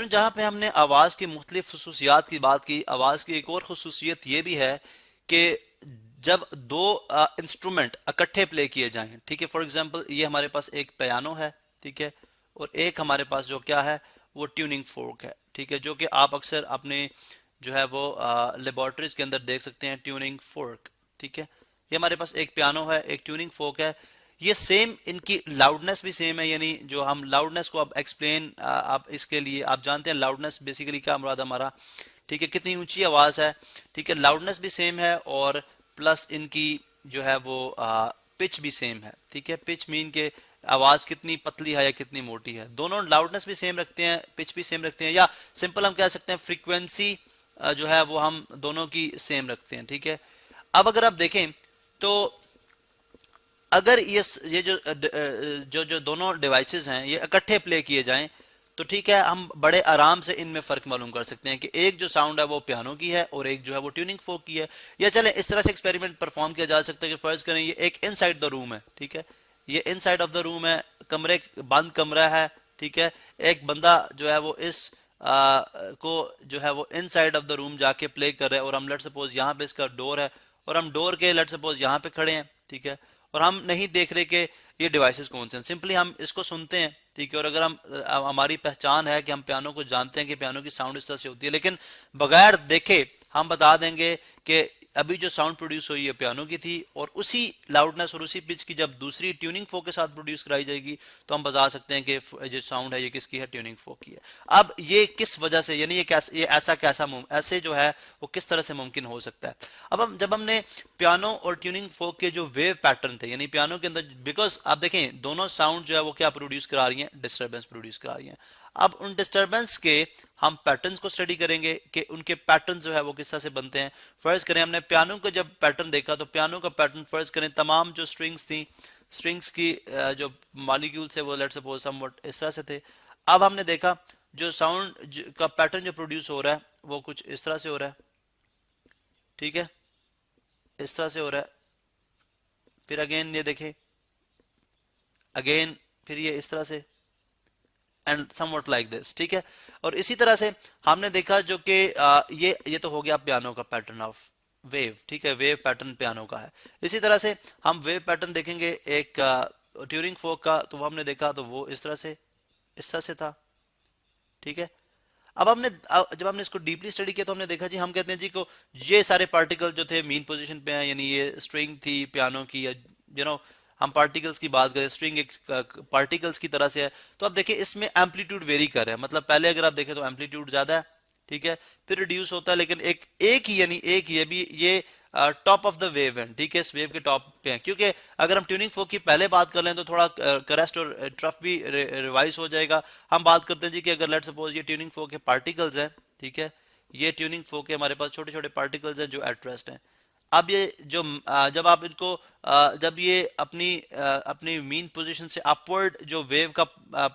Student जहाँ पे हमने आवाज़ की मुख्तलिफ खसूसियात की बात की, आवाज़ की एक और खसूसियत ये भी है कि जब दो इंस्ट्रूमेंट इकट्ठे प्ले किए जाएं, ठीक है, फॉर एग्जांपल ये हमारे पास एक पियानो है, ठीक है, और एक हमारे पास जो क्या है वो ट्यूनिंग फोर्क है, ठीक है, जो कि आप अक्सर अपने जो है वो लेबोरेटरीज के अंदर देख सकते हैं, ट्यूनिंग फोर्क, ठीक है। ये हमारे पास एक पियानो है, एक ट्यूनिंग फोर्क है, ये सेम, इनकी लाउडनेस भी सेम है, यानी जो हम लाउडनेस को अब एक्सप्लेन आप इसके लिए आप जानते हैं लाउडनेस बेसिकली क्या मुराद हमारा, ठीक है, कितनी ऊंची आवाज है, ठीक है, लाउडनेस भी सेम है, और प्लस इनकी जो है वो पिच भी सेम है, ठीक है, पिच मीन के आवाज कितनी पतली है या कितनी मोटी है, दोनों लाउडनेस भी सेम रखते हैं, पिच भी सेम रखते हैं, या सिंपल हम कह सकते हैं फ्रीक्वेंसी जो है वो हम दोनों की सेम रखते हैं, ठीक है। अब अगर आप देखें तो अगर ये जो जो दोनों डिवाइसेस हैं ये इकट्ठे प्ले किए जाएं तो ठीक है, हम बड़े आराम से इनमें फर्क मालूम कर सकते हैं कि एक जो साउंड है वो पियानो की है और एक जो है वो ट्यूनिंग फोक की है। या चले इस तरह से एक्सपेरिमेंट परफॉर्म किया जा सकता है कि फर्ज करें ये एक इनसाइड द रूम है, ठीक है, ये इनसाइड ऑफ द रूम है, कमरे बंद कमरा है, ठीक है, एक बंदा जो है वो इस को जो है वो इनसाइड ऑफ द रूम जाके प्ले कर रहा है, और हम लेट सपोज यहाँ पे इसका डोर है और हम डोर के लेट सपोज यहाँ पे खड़े हैं, ठीक है, और हम नहीं देख रहे कि ये डिवाइसेस कौन से हैं, सिंपली हम इसको सुनते हैं, ठीक है, और अगर हम हमारी पहचान है कि हम पियानो को जानते हैं कि पियानो की साउंड इस तरह से होती है, लेकिन बगैर देखे हम बता देंगे कि अभी जो साउंड प्रोड्यूस हुई है पियानो की थी, और उसी लाउडनेस और उसी पिच की जब दूसरी ट्यूनिंग फोक के साथ प्रोड्यूस कराई जाएगी तो हम बता सकते हैं कि जो साउंड है ये किसकी है, ट्यूनिंग फोक की है। अब ये किस वजह से, यानी ये ऐसा कैसा ऐसे जो है वो किस तरह से मुमकिन हो सकता है। अब हम जब हमने पियानो और ट्यूनिंग फोक के जो वेव पैटर्न थे, यानी पियानो के अंदर, बिकॉज आप देखें दोनों साउंड जो है वो क्या प्रोड्यूस करा रही हैं, डिस्टर्बेंस प्रोड्यूस करा रही हैं। अब उन डिस्टर्बेंस के हम पैटर्न्स को स्टडी करेंगे कि उनके पैटर्न जो है वो किस तरह से बनते हैं। फर्ज करें हमने पियानो का जब पैटर्न देखा तो पियानो का पैटर्न फर्ज करें तमाम जो स्ट्रिंग्स थी, स्ट्रिंग्स की जो मॉलिक्यूल्स है वो लेट्स सपोज समवट इस तरह से थे। अब हमने देखा जो साउंड का पैटर्न जो प्रोड्यूस हो रहा है वो कुछ इस तरह से हो रहा है, ठीक है, इस तरह से हो रहा है, फिर अगेन ये देखें, अगेन फिर ये इस तरह से, एंड समवट लाइक दिस, ठीक है। और इसी तरह से हमने देखा जो कि ये तो हो गया पियानो का पैटर्न ऑफ वेव, ठीक है, वेव पैटर्न पियानो का है। इसी तरह से हम वेव पैटर्न देखेंगे एक ट्यूरिंग फोक का, तो वो हमने देखा तो वो इस तरह से, इस तरह से था, ठीक है। अब हमने जब हमने इसको डीपली स्टडी किया तो हमने देखा जी, हम कहते हैं जी को ये सारे पार्टिकल जो थे मीन पोजीशन पे हैं, यानी ये स्ट्रिंग थी पियानो की, या हम पार्टिकल्स की बात करें, स्ट्रिंग एक पार्टिकल्स की तरह से है, तो अब देखिए इसमें एम्पलीट्यूड वेरी कर रहा है, मतलब पहले अगर आप देखें तो एम्पलीट्यूड ज्यादा है, ठीक है, फिर रिड्यूस होता है, लेकिन एक ही यानी एक ये भी ये टॉप ऑफ द वेव है, ठीक है, इस वेव के टॉप पे है, क्योंकि अगर हम ट्यूनिंग फोक की पहले बात कर लें तो थोड़ा क्रेस्ट और ट्रफ भी रिवाइज हो जाएगा। हम बात करते हैं जी कि अगर लेट सपोज ये ट्यूनिंग फोक के पार्टिकल्स हैं, ठीक है, ये ट्यूनिंग फोक के हमारे पास छोटे छोटे पार्टिकल्स हैं जो एट रेस्ट हैं। अब ये जो जब आप इनको जब ये अपनी मीन पोजीशन से अपवर्ड जो वेव का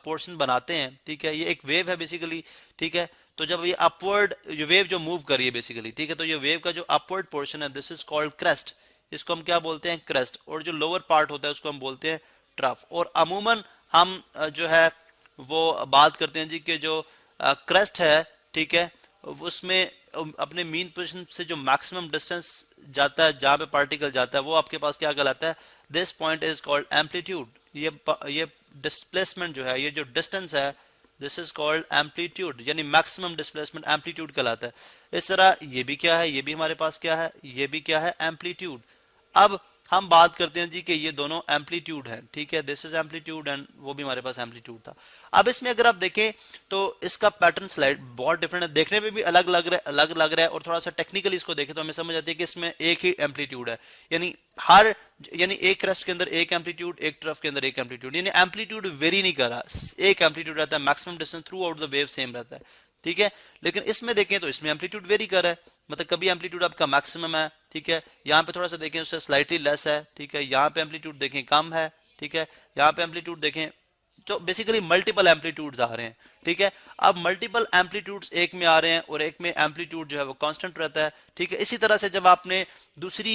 पोर्शन बनाते हैं, ठीक है, ये एक वेव है बेसिकली, ठीक है, तो जब ये अपवर्ड वेव जो मूव करिए बेसिकली, ठीक है, तो ये वेव का जो अपवर्ड पोर्शन है दिस इज कॉल्ड क्रेस्ट, इसको हम क्या बोलते हैं, क्रेस्ट, और जो लोअर पार्ट होता है उसको हम बोलते हैं ट्रफ। और अमूमन हम जो है वो बात करते हैं जी कि जो क्रेस्ट है, ठीक है, उसमें अपने मीन पोजीशन से जो मैक्सिमम डिस्टेंस जाता है जहां पे पार्टिकल जाता है वो आपके पास क्या कहलाता है, this point is called amplitude. ये डिस्प्लेसमेंट जो है, ये जो डिस्टेंस है, दिस इज कॉल्ड एम्पलीट्यूड, यानी मैक्सिमम डिस्प्लेसमेंट एम्पलीट्यूड कहलाता है। इस तरह ये भी क्या है, ये भी हमारे पास क्या है, ये भी क्या है, एम्पलीट्यूड। अब हम बात करते हैं जी कि ये दोनों एम्पलीट्यूड है, ठीक है, दिस इज एम्पलीट्यूड एंड वो भी हमारे पास एम्पलीट्यूड था। अब इसमें अगर आप देखें तो इसका पैटर्न स्लाइड बहुत डिफरेंट है, देखने में भी अलग लग रहा है, और थोड़ा सा टेक्निकली इसको देखें तो हमें समझ आती है कि इसमें एक ही एम्पलीट्यूड है, यानी एक क्रेस्ट के अंदर एक एम्पलीट्यूड, एक ट्रफ के अंदर एक एम्पलीट्यूड, यानी एम्पलीट्यूड वेरी नहीं कर रहा, एक एम्पलीट्यूड रहता है, maximum distance through out the wave same रहता है, ठीक है। लेकिन इसमें देखें तो इसमें एम्पलीट्यूड वेरी कर रहा है, मतलब कभी एम्पलीट्यूड आपका मैक्सिमम है, ठीक है, यहाँ पे थोड़ा सा देखें उससे स्लाइटली लेस है, ठीक है, यहाँ पे एम्पलीट्यूड देखें कम है, ठीक है, यहाँ पे एम्पलीट्यूड देखें जो बेसिकली मल्टीपल एम्पलीट्यूड्स आ रहे हैं, ठीक है। अब मल्टीपल एम्पलीट्यूड्स एक में आ रहे हैं और एक में एम्पलीट्यूड जो है वो कांस्टेंट रहता है, ठीक है। इसी तरह से जब आपने दूसरी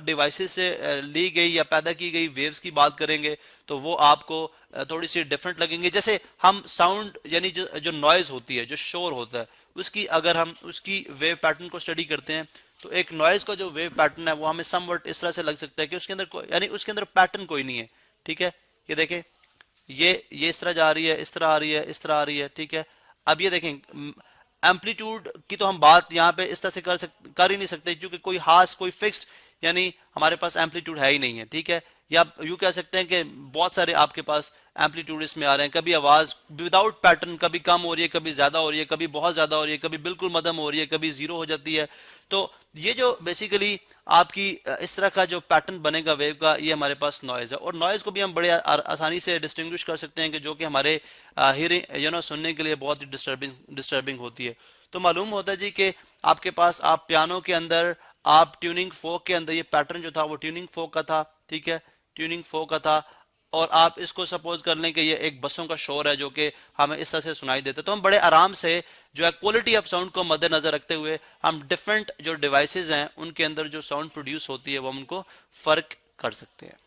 डिवाइसेस से ली गई या पैदा की गई वेव्स की बात करेंगे तो वो आपको थोड़ी सी डिफरेंट लगेंगी। जैसे हम साउंड यानी जो जो नॉइज होती है, जो शोर होता है, उसकी अगर हम उसकी वेव पैटर्न को स्टडी करते हैं तो एक नॉइज का जो वेव पैटर्न है वो हमें समवट इस तरह से लग सकता है कि उसके अंदर यानी उसके अंदर पैटर्न कोई नहीं है, ठीक है। ये देखें, ये इस तरह जा रही है, इस तरह आ रही है, इस तरह आ रही है, ठीक है। अब ये देखें, एम्पलीट्यूड की तो हम बात यहाँ पे इस तरह से कर ही नहीं सकते क्योंकि कोई खास कोई फिक्स्ड यानी हमारे पास एम्पलीट्यूड है ही नहीं है, ठीक है। या यूं कह सकते हैं कि बहुत सारे आपके पास एम्पलीट्यूड इसमें आ रहे हैं, कभी आवाज विदाउट पैटर्न कभी कम हो रही है, कभी ज्यादा हो रही है, कभी बहुत ज्यादा हो रही है, कभी बिल्कुल मध्यम हो रही है, कभी जीरो हो जाती है। तो ये जो बेसिकली आपकी इस तरह का जो पैटर्न बनेगा वेव का, ये हमारे पास नॉइज है। और नॉइज को भी हम बड़े आसानी से डिस्टिंग्विश कर सकते हैं कि जो कि हमारे हियरिंग सुनने के लिए बहुत ही डिस्टर्बिंग होती है। तो मालूम होता है जी कि आपके पास आप पियानो के अंदर आप ट्यूनिंग फोक के अंदर ये पैटर्न जो था वो ट्यूनिंग फोक का था, ठीक है, ट्यूनिंग फोक का था। और आप इसको सपोज कर लें कि ये एक बसों का शोर है जो कि हमें इस तरह से सुनाई देता है, तो हम बड़े आराम से जो है क्वालिटी ऑफ साउंड को मद्देनजर रखते हुए हम डिफरेंट जो डिवाइसेस हैं उनके अंदर जो साउंड प्रोड्यूस होती है वो हम उनको फर्क कर सकते हैं।